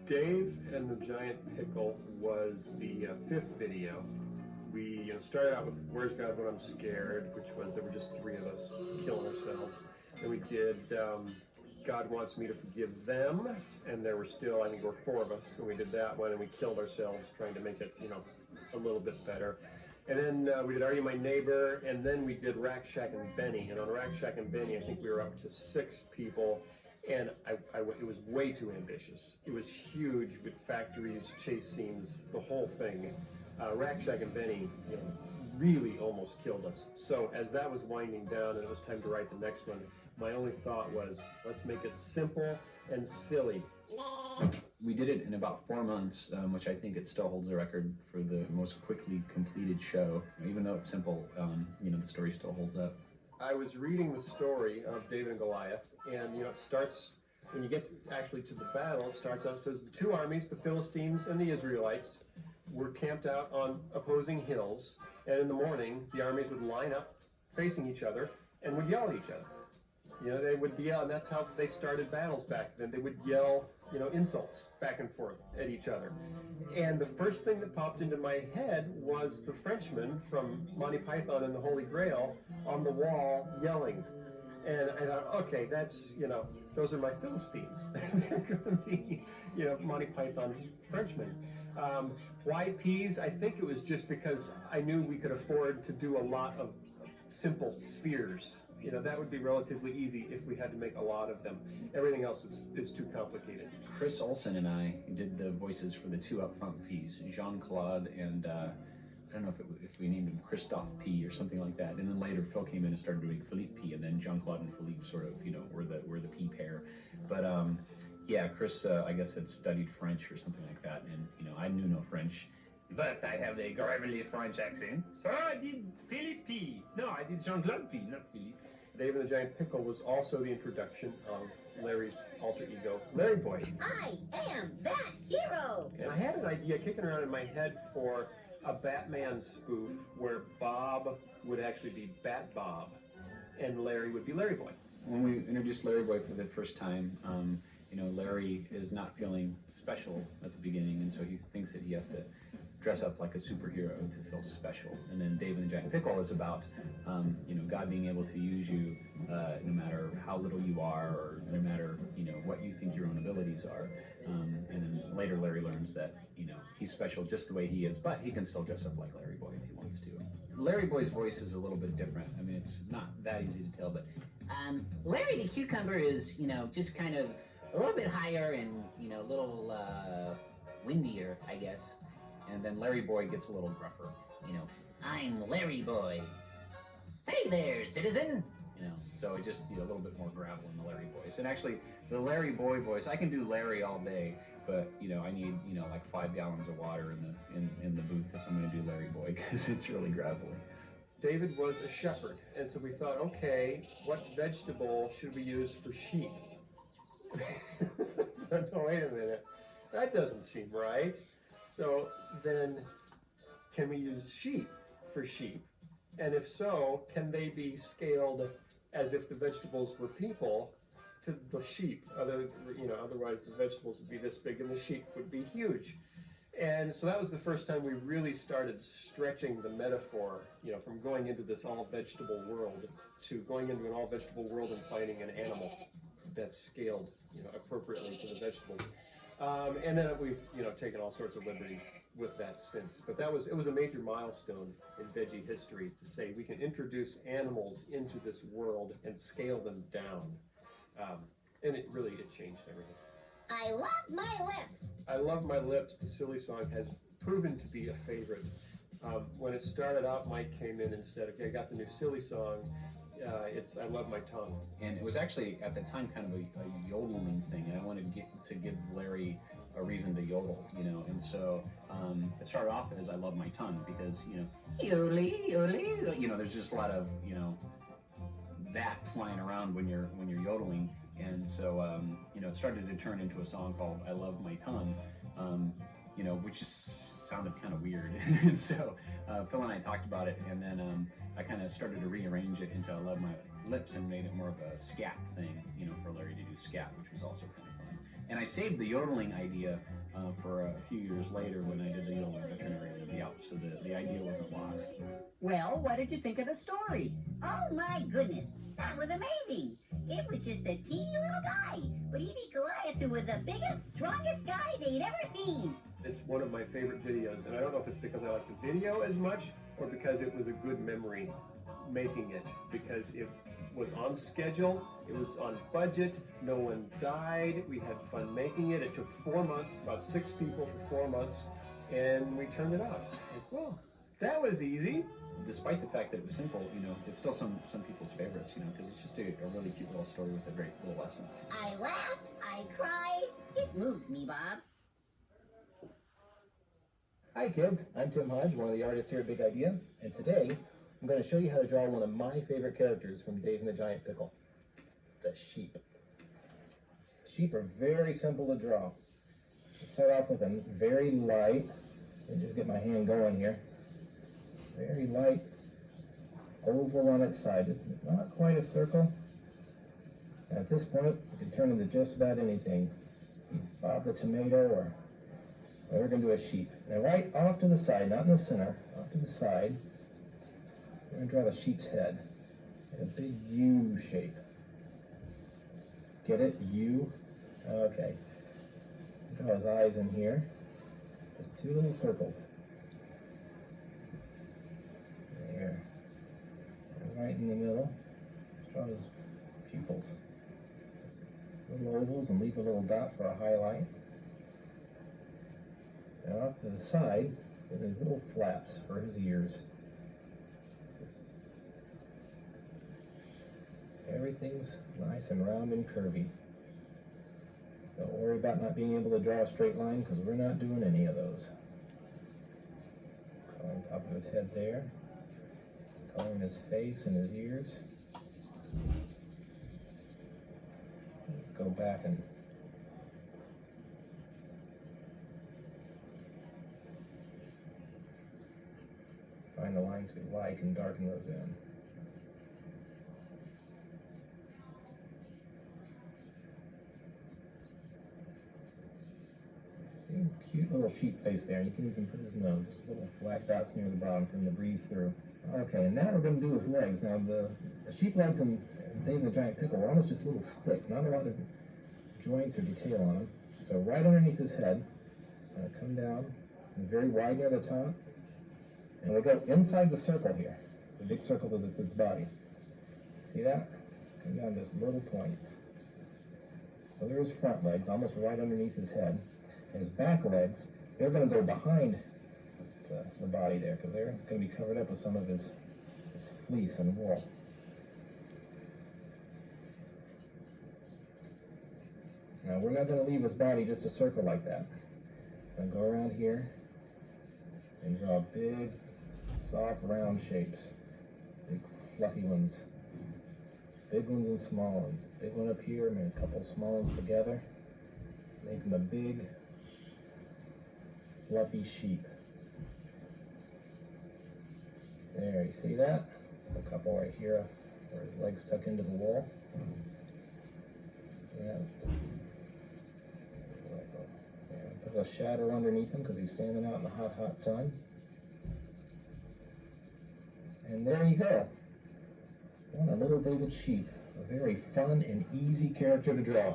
Dave and the Giant Pickle was the fifth video. We started out with Where's God When I'm Scared, which was there were just three of us killing ourselves. Then we did God Wants Me to Forgive Them, and there were still, I think there were four of us, and we did that one, and we killed ourselves trying to make it, a little bit better. And then we did Are You My Neighbor, and then we did Rack Shack and Benny. And on Rack Shack and Benny, I think we were up to 6 people, and it was way too ambitious. It was huge with factories, chase scenes, the whole thing. Rack Shack and Benny, really almost killed us. So as that was winding down and it was time to write the next one, my only thought was, let's make it simple and silly. We did it in about 4 months, which I think it still holds the record for the most quickly completed show. Even though it's simple, the story still holds up. I was reading the story of David and Goliath, and it starts, when you get actually to the battle, it starts out, it says the two armies, the Philistines and the Israelites, were camped out on opposing hills, and in the morning, the armies would line up facing each other and would yell at each other. They would yell, and that's how they started battles back then. They would yell, insults back and forth at each other. And the first thing that popped into my head was the Frenchman from Monty Python and the Holy Grail on the wall yelling. And I thought, okay, that's, those are my Philistines. They're going to be, Monty Python Frenchmen. Why peas? I think it was just because I knew we could afford to do a lot of simple spheres. That would be relatively easy if we had to make a lot of them. Everything else is too complicated. Chris Olsen and I did the voices for the two up front P's, Jean-Claude and I don't know if we named him Christophe P or something like that. And then later Phil came in and started doing Philippe P, and then Jean-Claude and Philippe sort of, were the P pair. But yeah, Chris, I guess, had studied French or something like that, and I knew no French. But I have a gravelly French accent, so I did Philippe P. No, I did Jean-Claude P, not Philippe. Dave and the Giant Pickle was also the introduction of Larry's alter ego, LarryBoy. I am that hero! And I had an idea kicking around in my head for a Batman spoof where Bob would actually be Bat Bob and Larry would be LarryBoy. When we introduced LarryBoy for the first time, Larry is not feeling special at the beginning, and so he thinks that he has to dress up like a superhero to feel special. And then Dave and the Giant Pickle is about, God being able to use you no matter how little you are, or no matter, what you think your own abilities are. And then later Larry learns that, he's special just the way he is, but he can still dress up like LarryBoy if he wants to. LarryBoy's voice is a little bit different. I mean, it's not that easy to tell, but... Larry the Cucumber is, just kind of a little bit higher and, a little windier, I guess. And then LarryBoy gets a little gruffer, I'm LarryBoy. Say there, citizen. So it just a little bit more gravel in the Larry voice. And actually, the LarryBoy voice, I can do Larry all day, but I need like 5 gallons of water in the booth if I'm going to do LarryBoy, because it's really gravelly. David was a shepherd, and so we thought, okay, what vegetable should we use for sheep? No, wait a minute, that doesn't seem right. So then, can we use sheep for sheep? And if so, can they be scaled as if the vegetables were people to the sheep? Otherwise the vegetables would be this big and the sheep would be huge. And so that was the first time we really started stretching the metaphor, from going into this all-vegetable world to going into an all-vegetable world and finding an animal that's scaled, appropriately to the vegetables. And then we've, taken all sorts of liberties with that since. But it was a major milestone in veggie history to say we can introduce animals into this world and scale them down. And it changed everything. I love my lips! I Love My Lips, the silly song, has proven to be a favorite. When it started out, Mike came in and said, okay, I got the new silly song. It's I Love My Tongue. And it was actually, at the time, kind of a yodeling thing, and I wanted to give Larry a reason to yodel, and so it started off as I Love My Tongue, because, yodeling, yodeling, there's just a lot of, that flying around when you're yodeling, and so, it started to turn into a song called I Love My Tongue, which just sounded kind of weird, and so Phil and I talked about it, and then I kind of started to rearrange it into I Love My Lips and made it more of a scat thing, for Larry to do scat, which was also kind of fun. And I saved the yodeling idea for a few years later when I did the yodeling to turn everybody out, so the idea wasn't lost. Well, what did you think of the story? Oh my goodness, that was amazing. It was just a teeny little guy, but he beat Goliath, who was the biggest, strongest guy they'd ever seen. It's one of my favorite videos, and I don't know if it's because I like the video as much or because it was a good memory making it, because it was on schedule, it was on budget, no one died, we had fun making it. It took 4 months, about 6 people for 4 months, and we turned it out. Like, well, that was easy. Despite the fact that it was simple, it's still some people's favorites, because it's just a really cute little story with a great little lesson. I laughed, I cried, it moved me, Bob. Hi kids, I'm Tim Hodge, one of the artists here at Big Idea, and today I'm going to show you how to draw one of my favorite characters from Dave and the Giant Pickle, the sheep. Sheep are very simple to draw. Let's start off with a very light, let me just get my hand going here, very light oval on its side, it's not quite a circle. And at this point, you can turn into just about anything. Bob the tomato, or we're going to do a sheep. Now right off to the side, not in the center, off to the side, we're going to draw the sheep's head in a big U shape. Get it? U? Okay. Draw his eyes in here. Just 2 little circles. There. And right in the middle, draw his pupils. Just little ovals and leave a little dot for a highlight. Now off to the side, with his little flaps for his ears. Everything's nice and round and curvy. Don't worry about not being able to draw a straight line, because we're not doing any of those. Let's color on top of his head there. Coloring his face and his ears. Let's go back and find the lines we like and darken those in. See, cute little sheep face there. You can even put his nose, just little black dots near the bottom for him to breathe through. Okay, and now we're going to do his legs. Now the sheep legs in Dave and the Giant Pickle were almost just little sticks, not a lot of joints or detail on them. So right underneath his head, come down, and very wide near the top. And we'll go inside the circle here, the big circle that's its body. See that? Come down just little points. So there's his front legs, almost right underneath his head. And his back legs, they're going to go behind the body there, because they're going to be covered up with some of his fleece and wool. Now we're not going to leave his body just a circle like that. I'm going to go around here and draw big, soft, round shapes. Big, fluffy ones. Big ones and small ones. Big one up here, and then a couple small ones together. Making a big, fluffy sheep. There, you see that? A couple right here where his legs tuck into the wool. Yeah. Put a shadow underneath him because he's standing out in the hot, hot sun. And there you go. What a little David sheep. A very fun and easy character to draw.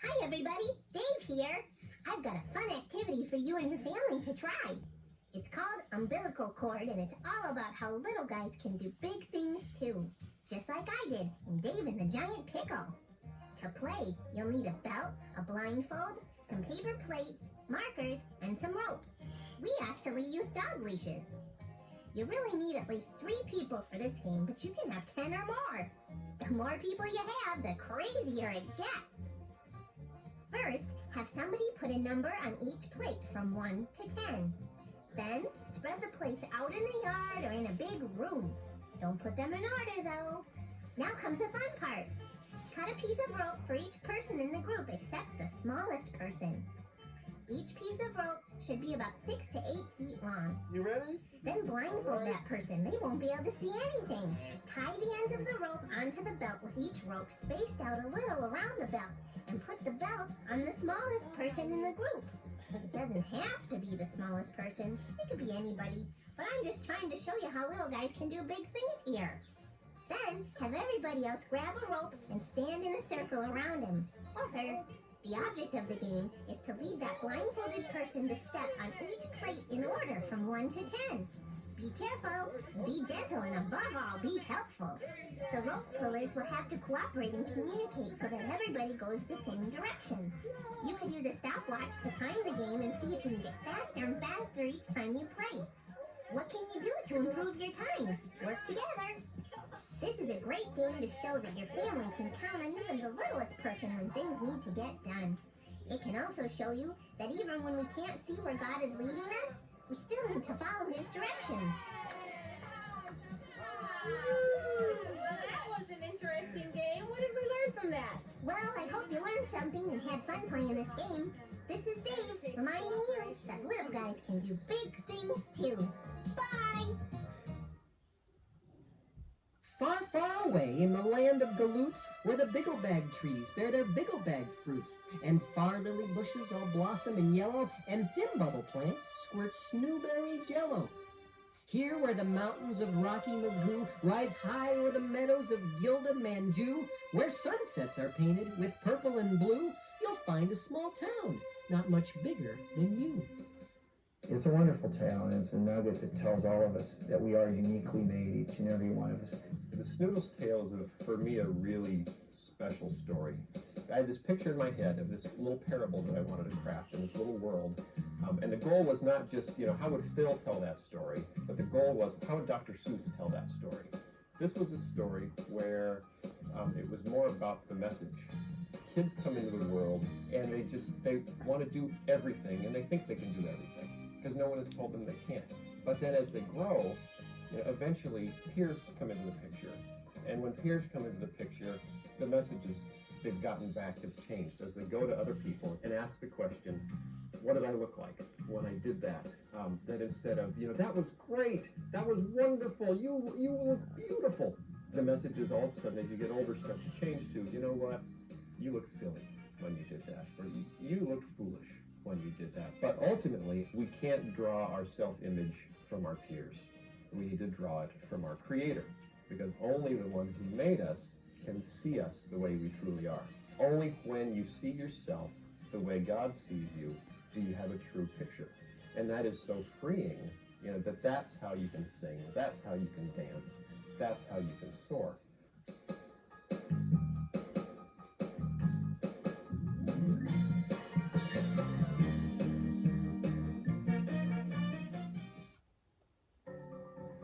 Hi everybody, Dave here. I've got a fun activity for you and your family to try. It's called umbilical cord, and it's all about how little guys can do big things too. Just like I did in Dave and the Giant Pickle. To play, you'll need a belt, a blindfold, some paper plates, markers, and some rope. We actually use dog leashes. You really need at least 3 people for this game, but you can have 10 or more. The more people you have, the crazier it gets. First, have somebody put a number on each plate from 1 to 10. Then, spread the plates out in the yard or in a big room. Don't put them in order, though. Now comes the fun part. Cut a piece of rope for each person in the group except the smallest person. Each piece of rope should be about 6 to 8 feet long. You ready? Then blindfold that person. They won't be able to see anything. Tie the ends of the rope onto the belt with each rope spaced out a little around the belt and put the belt on the smallest person in the group. It doesn't have to be the smallest person. It could be anybody. But I'm just trying to show you how little guys can do big things here. Then have everybody else grab a rope and stand in a circle around him or her. The object of the game is to lead that blindfolded person to step on each plate in order from 1 to 10. Be careful, be gentle, and above all, be helpful. The rope pullers will have to cooperate and communicate so that everybody goes the same direction. You could use a stopwatch to time the game and see if you can get faster and faster each time you play. What can you do to improve your time? Work together. This is a great game to show that your family can count on even the littlest person when things need to get done. It can also show you that even when we can't see where God is leading us, we still need to follow His directions. Well, that was an interesting game. What did we learn from that? Well, I hope you learned something and had fun playing this game. This is Dave, reminding you that little guys can do big things too. Bye! Far, far away in the land of galoots, where the bigglebag trees bear their bigglebag fruits, and far lily bushes all blossom in yellow, and thin bubble plants squirt snowberry jello. Here where the mountains of Rocky Magoo rise high o'er the meadows of Gilda Manju, where sunsets are painted with purple and blue, you'll find a small town, not much bigger than you. It's a wonderful tale, and it's a nugget that tells all of us that we are uniquely made, each and every one of us. The Snoodle's Tale is, for me, a really special story. I had this picture in my head of this little parable that I wanted to craft in this little world. And the goal was not just, how would Phil tell that story, but the goal was, how would Dr. Seuss tell that story? This was a story where it was more about the message. Kids come into the world, and they want to do everything, and they think they can do everything, because no one has told them they can't. But then as they grow, eventually peers come into the picture. And when peers come into the picture, the messages they've gotten back have changed as they go to other people and ask the question, what did I look like when I did that? That instead of, that was great, that was wonderful, you look beautiful. The messages all of a sudden as you get older start to change to, you know what, you look silly when you did that, or you looked foolish when you did that. But ultimately, we can't draw our self-image from our peers. We need to draw it from our Creator, because only the one who made us can see us the way we truly are. Only when you see yourself the way God sees you do you have a true picture. And that is so freeing, that's how you can sing, that's how you can dance, that's how you can soar.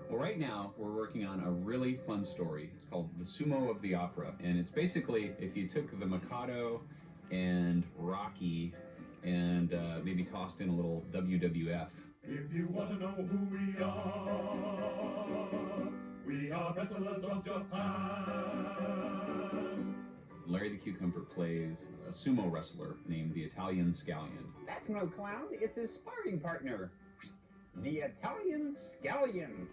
Right now, we're working on a really fun story. It's called The Sumo of the Opera, and it's basically if you took the Mikado and Rocky and maybe tossed in a little WWF. If you want to know who we are wrestlers of Japan. Larry the Cucumber plays a sumo wrestler named the Italian Scallion. That's no clown, it's his sparring partner, the Italian Scallion.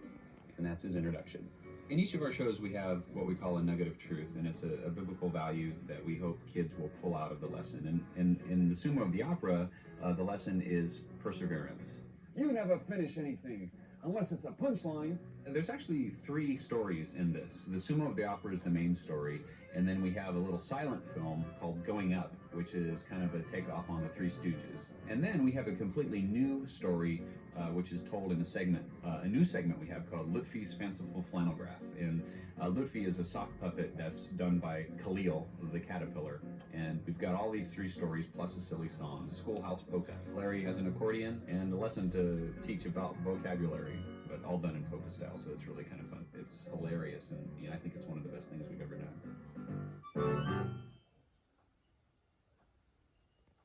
And that's his introduction. In each of our shows, we have what we call a nugget of truth, and it's a biblical value that we hope kids will pull out of the lesson. And in the Sumo of the Opera, the lesson is perseverance. You never finish anything, unless it's a punchline. There's actually 3 stories in this. The Sumo of the Opera is the main story, and then we have a little silent film called Going Up, which is kind of a takeoff on the Three Stooges. And then we have a completely new story, which is told in a new segment we have called Lutfi's Fanciful Flannelgraph. And Lutfi is a sock puppet that's done by Khalil, the caterpillar. And we've got all these 3 stories plus a silly song, Schoolhouse Polka. Larry has an accordion and a lesson to teach about vocabulary, but all done in polka style, so it's really kind of fun. It's hilarious, and I think it's one of the best things we've ever done.